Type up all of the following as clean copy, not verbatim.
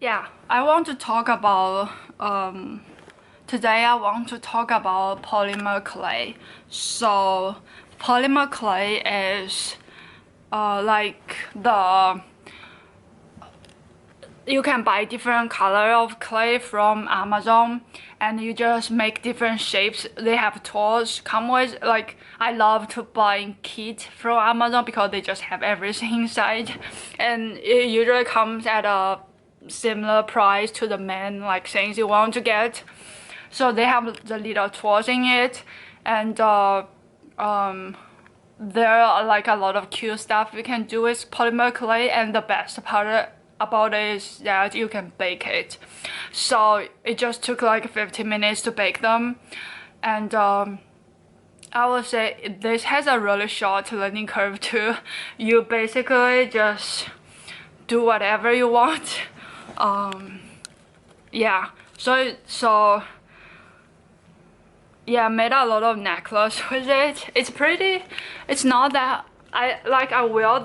Yeah, I want to talk about today I want to talk about polymer clay. So polymer clay is like you can buy different color of clay from Amazon and you just make different shapes. They have tools come with, like I love to buy kit from Amazon because they just have everything inside and it usually comes at a similar price to the main like things you want to get. So they have the little tools in it and there are like a lot of cute stuff you can do with polymer clay, and the best part about it is that you can bake it. So it just took like 15 minutes to bake them, and I would say this has a really short learning curve too. You basically just do whatever you want. Yeah, so yeah, I made a lot of necklace with it. It's not that I wear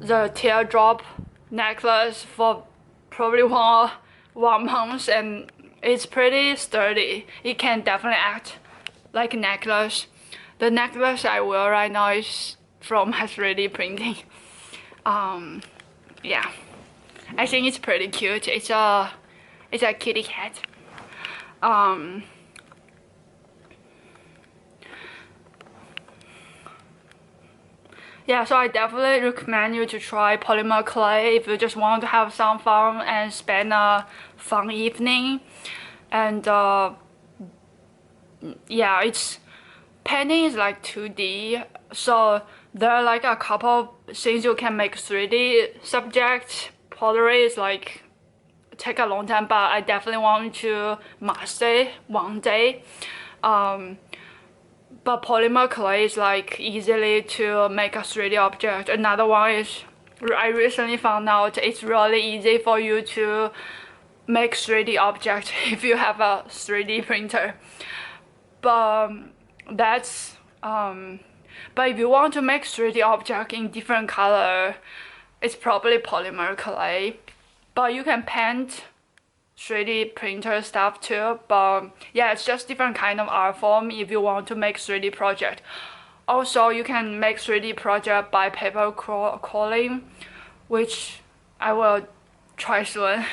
the teardrop necklace for probably one month, and it's pretty sturdy. It can definitely act like a necklace. The necklace I wear right now is from my 3D printing. Yeah, I think it's pretty cute. It's a kitty cat. Yeah, so I definitely recommend you to try polymer clay if you just want to have some fun and spend a fun evening. And yeah, it's painting is like 2D, so there are like a couple things you can make 3D subjects. Pottery is like take a long time, but I definitely want to master it one day. But polymer clay is like easily to make a 3D object. Another one is I recently found out it's really easy for you to make 3D object if you have a 3D printer. But that's but if you want to make 3D object in different color, it's probably polymer clay. But you can paint 3D printer stuff too, but yeah, it's just different kind of art form if you want to make 3D project. Also, you can make 3D project by paper crawling, which I will try soon.